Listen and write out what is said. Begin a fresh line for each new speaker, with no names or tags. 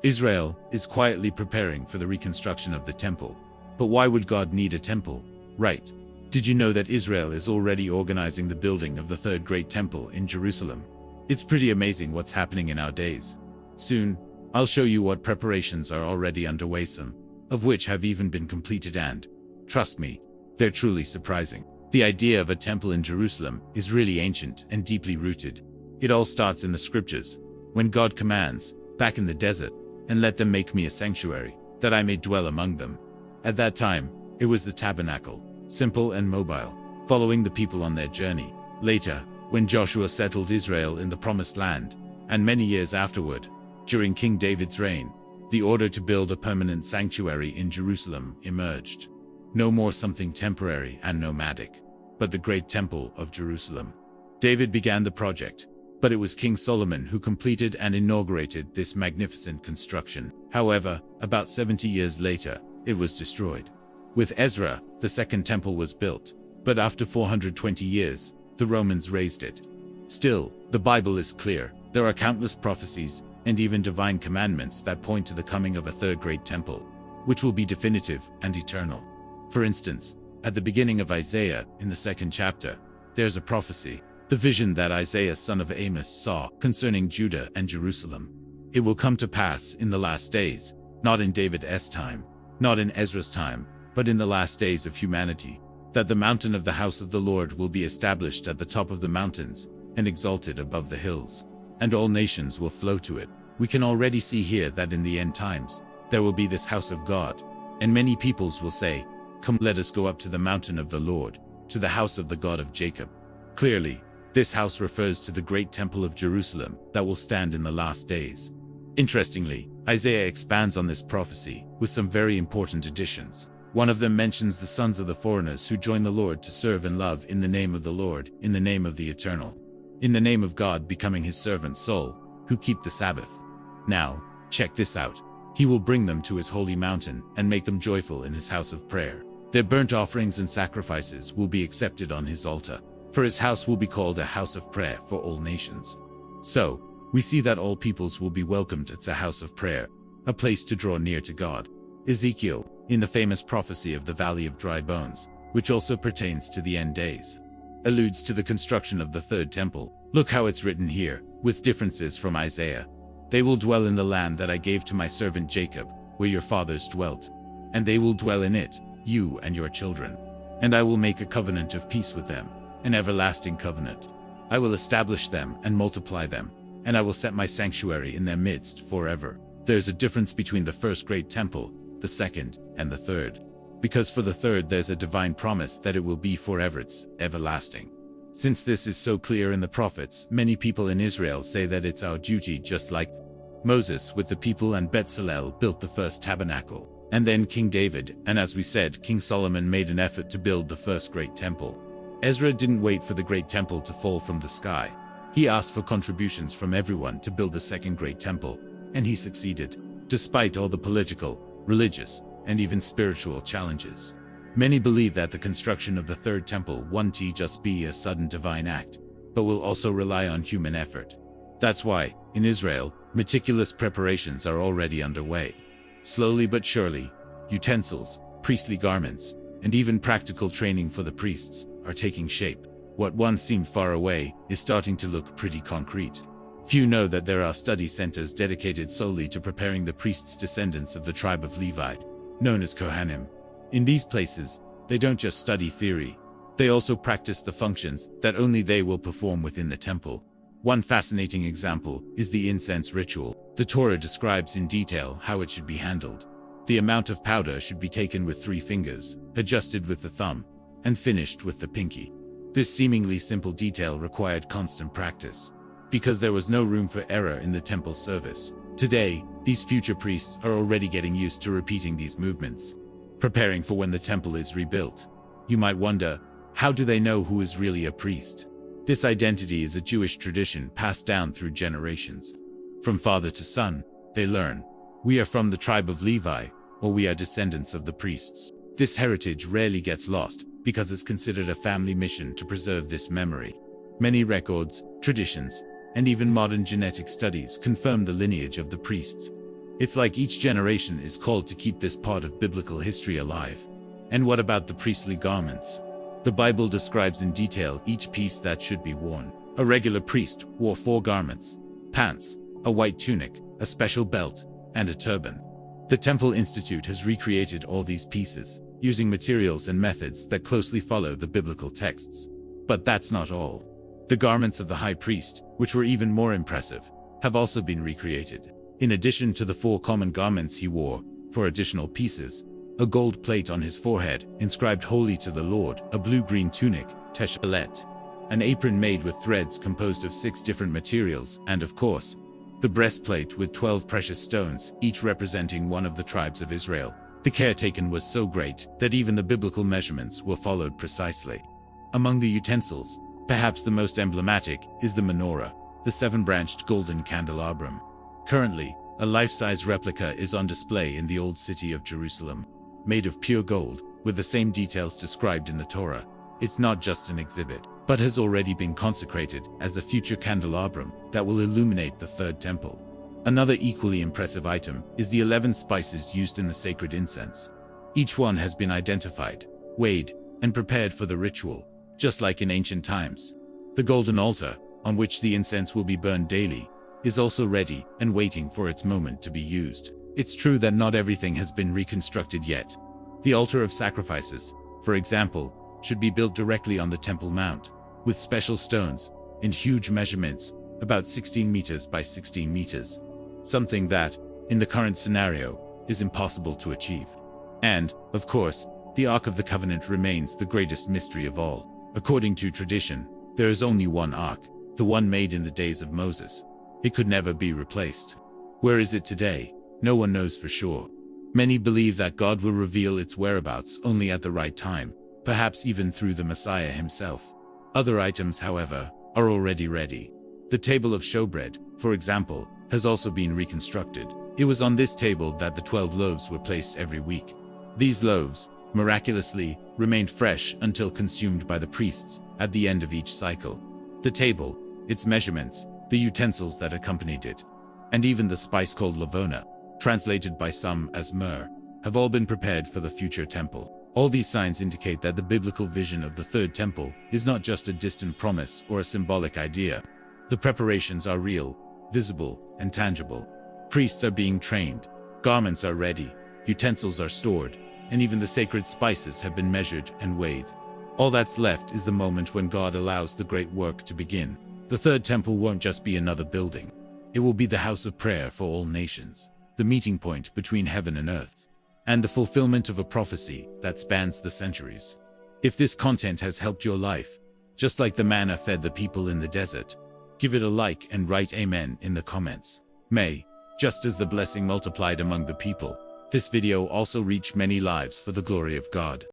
Israel is quietly preparing for the reconstruction of the temple. But why would God need a temple? Right. Did you know that Israel is already organizing the building of the third great temple in Jerusalem? It's pretty amazing what's happening in our days. Soon, I'll show you what preparations are already underway, some of which have even been completed, and, trust me, they're truly surprising. The idea of a temple in Jerusalem is really ancient and deeply rooted. It all starts in the scriptures, when God commands, back in the desert, and let them make me a sanctuary, that I may dwell among them. At that time, it was the tabernacle, simple and mobile, following the people on their journey. Later, when Joshua settled Israel in the Promised Land, and many years afterward, during King David's reign, the order to build a permanent sanctuary in Jerusalem emerged. No more something temporary and nomadic, but the great temple of Jerusalem. David began the project, but it was King Solomon who completed and inaugurated this magnificent construction. However, about 70 years later, it was destroyed. With Ezra, the second temple was built, but after 420 years, the Romans razed it. Still, the Bible is clear. There are countless prophecies and even divine commandments that point to the coming of a third great temple, which will be definitive and eternal. For instance, at the beginning of Isaiah, in the 2nd chapter, there's a prophecy, the vision that Isaiah son of Amos saw concerning Judah and Jerusalem. It will come to pass in the last days, not in David's time, not in Ezra's time, but in the last days of humanity, that the mountain of the house of the Lord will be established at the top of the mountains and exalted above the hills, and all nations will flow to it. We can already see here that in the end times, there will be this house of God, and many peoples will say, "Come, let us go up to the mountain of the Lord, to the house of the God of Jacob." Clearly, this house refers to the great temple of Jerusalem that will stand in the last days. Interestingly, Isaiah expands on this prophecy with some very important additions. One of them mentions the sons of the foreigners who join the Lord to serve and love in the name of the Lord, in the name of the Eternal, in the name of God becoming his servant soul, who keep the Sabbath. Now, check this out. He will bring them to his holy mountain and make them joyful in his house of prayer. Their burnt offerings and sacrifices will be accepted on his altar, for his house will be called a house of prayer for all nations. So, we see that all peoples will be welcomed at a house of prayer, a place to draw near to God. Ezekiel, in the famous prophecy of the Valley of Dry Bones, which also pertains to the end days, alludes to the construction of the third temple. Look how it's written here, with differences from Isaiah. They will dwell in the land that I gave to my servant Jacob, where your fathers dwelt. And they will dwell in it, you and your children. And I will make a covenant of peace with them, an everlasting covenant. I will establish them and multiply them, and I will set my sanctuary in their midst forever. There's a difference between the first great temple, the second, and the third. Because for the third there's a divine promise that it will be forever, it's everlasting. Since this is so clear in the prophets, many people in Israel say that it's our duty, just like Moses with the people and Bezalel built the first tabernacle. And then King David, and as we said, King Solomon made an effort to build the first great temple. Ezra didn't wait for the great temple to fall from the sky. He asked for contributions from everyone to build the second great temple, and he succeeded, despite all the political, religious, and even spiritual challenges. Many believe that the construction of the third temple won't just be a sudden divine act, but will also rely on human effort. That's why, in Israel, meticulous preparations are already underway. Slowly but surely, utensils, priestly garments, and even practical training for the priests are taking shape. What once seemed far away is starting to look pretty concrete. Few know that there are study centers dedicated solely to preparing the priests' descendants of the tribe of Levi, known as Kohanim. In these places, they don't just study theory, they also practice the functions that only they will perform within the temple. One fascinating example is the incense ritual. The Torah describes in detail how it should be handled. The amount of powder should be taken with 3 fingers, adjusted with the thumb, and finished with the pinky. This seemingly simple detail required constant practice, because there was no room for error in the temple service. Today, these future priests are already getting used to repeating these movements, preparing for when the temple is rebuilt. You might wonder, how do they know who is really a priest? This identity is a Jewish tradition passed down through generations. From father to son, they learn, we are from the tribe of Levi, or we are descendants of the priests. This heritage rarely gets lost, because it's considered a family mission to preserve this memory. Many records, traditions, and even modern genetic studies confirm the lineage of the priests. It's like each generation is called to keep this part of biblical history alive. And what about the priestly garments? The Bible describes in detail each piece that should be worn. A regular priest wore 4 garments: pants, a white tunic, a special belt, and a turban. The Temple Institute has recreated all these pieces, using materials and methods that closely follow the biblical texts. But that's not all. The garments of the high priest, which were even more impressive, have also been recreated. In addition to the 4 common garments he wore, 4 additional pieces: a gold plate on his forehead, inscribed Holy to the Lord, a blue-green tunic, teshalet, an apron made with threads composed of 6 different materials, and of course, the breastplate with 12 precious stones, each representing one of the tribes of Israel. The care taken was so great that even the biblical measurements were followed precisely. Among the utensils, perhaps the most emblematic is the menorah, the 7-branched golden candelabrum. Currently, a life-size replica is on display in the Old City of Jerusalem. Made of pure gold, with the same details described in the Torah. It's not just an exhibit, but has already been consecrated as the future candelabrum that will illuminate the Third Temple. Another equally impressive item is the 11 spices used in the sacred incense. Each one has been identified, weighed, and prepared for the ritual, just like in ancient times. The golden altar, on which the incense will be burned daily, is also ready and waiting for its moment to be used. It's true that not everything has been reconstructed yet. The altar of sacrifices, for example, should be built directly on the Temple Mount, with special stones, in huge measurements, about 16 meters by 16 meters. Something that, in the current scenario, is impossible to achieve. And, of course, the Ark of the Covenant remains the greatest mystery of all. According to tradition, there is only one Ark, the one made in the days of Moses. It could never be replaced. Where is it today? No one knows for sure. Many believe that God will reveal its whereabouts only at the right time, perhaps even through the Messiah himself. Other items, however, are already ready. The table of showbread, for example, has also been reconstructed. It was on this table that the 12 loaves were placed every week. These loaves, miraculously, remained fresh until consumed by the priests at the end of each cycle. The table, its measurements, the utensils that accompanied it, and even the spice called lavona, translated by some as myrrh, have all been prepared for the future temple. All these signs indicate that the biblical vision of the Third Temple is not just a distant promise or a symbolic idea. The preparations are real, visible, and tangible. Priests are being trained, garments are ready, utensils are stored, and even the sacred spices have been measured and weighed. All that's left is the moment when God allows the great work to begin. The Third Temple won't just be another building. It will be the house of prayer for all nations, the meeting point between heaven and earth, and the fulfillment of a prophecy that spans the centuries. If this content has helped your life, just like the manna fed the people in the desert, give it a like and write amen in the comments. May, just as the blessing multiplied among the people, this video also reach many lives for the glory of God.